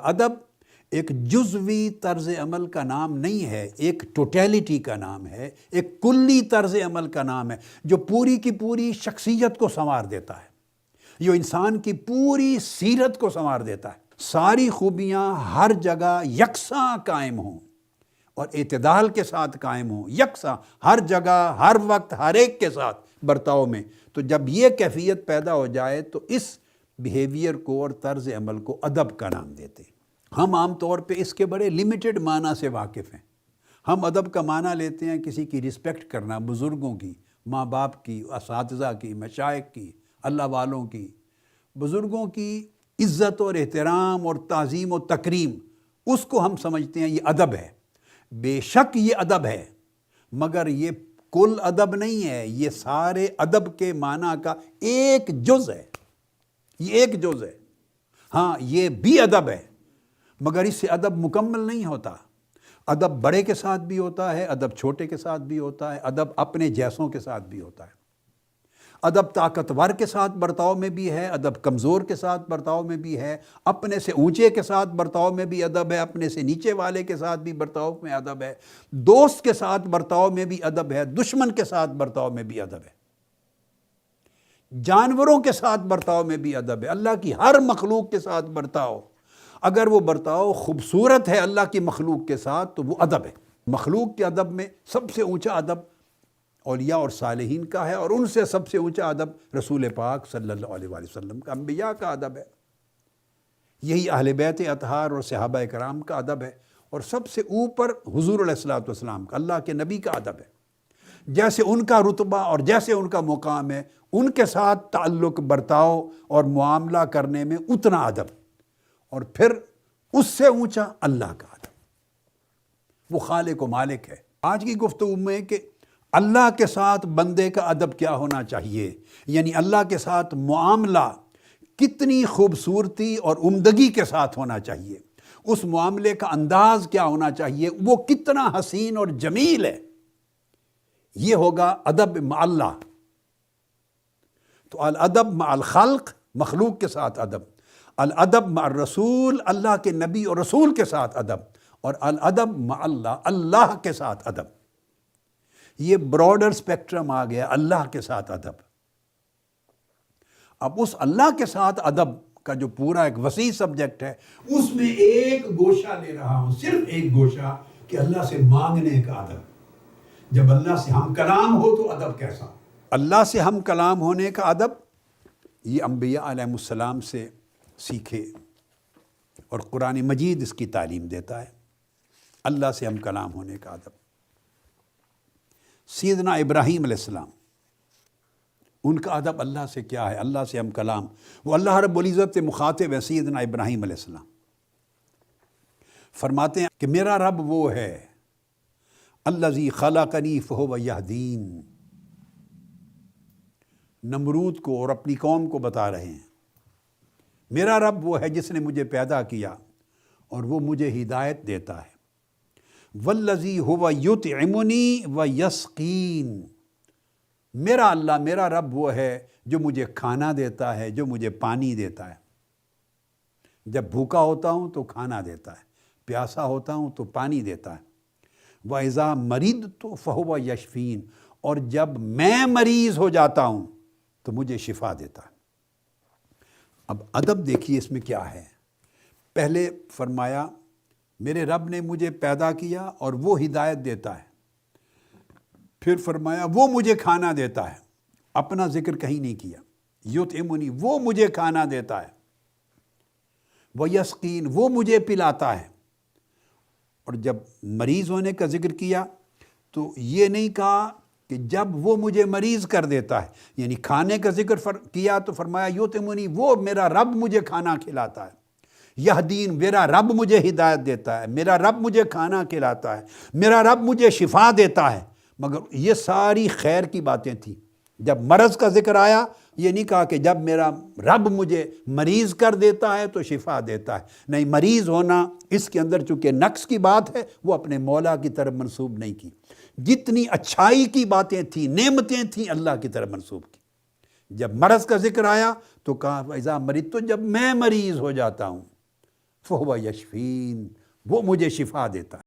ادب ایک جزوی طرز عمل کا نام نہیں ہے، ایک ٹوٹیلٹی کا نام ہے، ایک کلی طرز عمل کا نام ہے جو پوری کی پوری شخصیت کو سنوار دیتا ہے، جو انسان کی پوری سیرت کو سنوار دیتا ہے۔ ساری خوبیاں ہر جگہ یکساں قائم ہوں اور اعتدال کے ساتھ قائم ہوں، یکساں ہر جگہ ہر وقت ہر ایک کے ساتھ برتاؤ میں۔ تو جب یہ کیفیت پیدا ہو جائے تو اس بیہیویئر کو اور طرز عمل کو ادب کا نام دیتے ہیں۔ ہم عام طور پہ اس کے بڑے لیمیٹڈ معنی سے واقف ہیں۔ ہم ادب کا معنی لیتے ہیں کسی کی رسپیکٹ کرنا، بزرگوں کی، ماں باپ کی، اساتذہ کی، مشائخ کی، اللہ والوں کی، بزرگوں کی عزت اور احترام اور تعظیم و تکریم، اس کو ہم سمجھتے ہیں یہ ادب ہے۔ بے شک یہ ادب ہے، مگر یہ کل ادب نہیں ہے، یہ سارے ادب کے معنی کا ایک جز ہے، یہ ایک جز ہے۔ ہاں یہ بھی ادب ہے، مگر اس سے ادب مکمل نہیں ہوتا۔ ادب بڑے کے ساتھ بھی ہوتا ہے، ادب چھوٹے کے ساتھ بھی ہوتا ہے، ادب اپنے جیسوں کے ساتھ بھی ہوتا ہے۔ ادب طاقتور کے ساتھ برتاؤ میں بھی ہے، ادب کمزور کے ساتھ برتاؤ میں بھی ہے، اپنے سے اونچے کے ساتھ برتاؤ میں بھی ادب ہے، اپنے سے نیچے والے کے ساتھ بھی برتاؤ میں ادب ہے، دوست کے ساتھ برتاؤ میں بھی ادب ہے، دشمن کے ساتھ برتاؤ میں بھی ادب ہے، جانوروں کے ساتھ برتاؤ میں بھی ادب ہے، اللہ کی ہر مخلوق کے ساتھ برتاؤ، اگر وہ برتاؤ خوبصورت ہے اللہ کی مخلوق کے ساتھ تو وہ ادب ہے۔ مخلوق کے ادب میں سب سے اونچا ادب اولیاء اور صالحین کا ہے، اور ان سے سب سے اونچا ادب رسول پاک صلی اللہ علیہ وآلہ وسلم کا، انبیاء کا ادب ہے۔ یہی اہل بیت اطہار اور صحابہ کرام کا ادب ہے، اور سب سے اوپر حضور علیہ الصلوۃ والسلام کا، اللہ کے نبی کا ادب ہے۔ جیسے ان کا رتبہ اور جیسے ان کا مقام ہے، ان کے ساتھ تعلق، برتاؤ اور معاملہ کرنے میں اتنا ادب، اور پھر اس سے اونچا اللہ کا ادب، وہ خالق و مالک ہے۔ آج کی گفتگو میں کہ اللہ کے ساتھ بندے کا ادب کیا ہونا چاہیے، یعنی اللہ کے ساتھ معاملہ کتنی خوبصورتی اور عمدگی کے ساتھ ہونا چاہیے، اس معاملے کا انداز کیا ہونا چاہیے، وہ کتنا حسین اور جمیل ہے، یہ ہوگا ادب مع اللہ۔ تو الادب مع الخلق، مخلوق کے ساتھ ادب، الادب مع الرسول، اللہ کے نبی اور رسول کے ساتھ ادب، اور الادب مع اللہ، اللہ کے ساتھ ادب۔ یہ براڈر سپیکٹرم آ گیا، اللہ کے ساتھ ادب۔ اب اس اللہ کے ساتھ ادب کا جو پورا ایک وسیع سبجیکٹ ہے، اس میں ایک گوشہ لے رہا ہوں، صرف ایک گوشہ، کہ اللہ سے مانگنے کا ادب۔ جب اللہ سے ہم کلام ہو تو ادب کیسا؟ اللہ سے ہم کلام ہونے کا ادب، یہ انبیاء علیہ السلام سے سیکھے، اور قرآن مجید اس کی تعلیم دیتا ہے، اللہ سے ہم کلام ہونے کا ادب۔ سیدنا ابراہیم علیہ السلام، ان کا ادب اللہ سے کیا ہے، اللہ سے ہم کلام، وہ اللہ رب العزت سے مخاطب ہے۔ سیدنا ابراہیم علیہ السلام فرماتے ہیں کہ میرا رب وہ ہے الذی خلقنی فہو یہدین۔ نمرود کو اور اپنی قوم کو بتا رہے ہیں، میرا رب وہ ہے جس نے مجھے پیدا کیا اور وہ مجھے ہدایت دیتا ہے۔ والذی هو یطعمنی ویسقین، میرا اللہ، میرا رب وہ ہے جو مجھے کھانا دیتا ہے، جو مجھے پانی دیتا ہے۔ جب بھوکا ہوتا ہوں تو کھانا دیتا ہے، پیاسا ہوتا ہوں تو پانی دیتا ہے۔ وَإِذَا مَرِضْتُ فَهُوَ یشفین، اور جب میں مریض ہو جاتا ہوں تو مجھے شفا دیتا ہے۔ اب ادب دیکھیے اس میں کیا ہے۔ پہلے فرمایا میرے رب نے مجھے پیدا کیا اور وہ ہدایت دیتا ہے، پھر فرمایا وہ مجھے کھانا دیتا ہے، اپنا ذکر کہیں نہیں کیا۔ یطعمنی، وہ مجھے کھانا دیتا ہے، ویسقین، وہ مجھے پلاتا ہے۔ اور جب مریض ہونے کا ذکر کیا تو یہ نہیں کہا کہ جب وہ مجھے مریض کر دیتا ہے، یعنی کھانے کا ذکر کیا تو فرمایا یطعمنی، وہ میرا رب مجھے کھانا کھلاتا ہے۔ یہدین، میرا رب مجھے ہدایت دیتا ہے، میرا رب مجھے کھانا کھلاتا ہے، میرا رب مجھے شفا دیتا ہے۔ مگر یہ ساری خیر کی باتیں تھیں۔ جب مرض کا ذکر آیا، یہ نہیں کہا کہ جب میرا رب مجھے مریض کر دیتا ہے تو شفا دیتا ہے، نہیں، مریض ہونا اس کے اندر چونکہ نقص کی بات ہے، وہ اپنے مولا کی طرف منسوب نہیں کی۔ جتنی اچھائی کی باتیں تھیں، نعمتیں تھیں، اللہ کی طرف منسوب کی۔ جب مرض کا ذکر آیا تو کہا وَإِذَا مَرِضْتُ، جب میں مریض ہو جاتا ہوں، فہو یشفین، وہ مجھے شفا دیتا ہے۔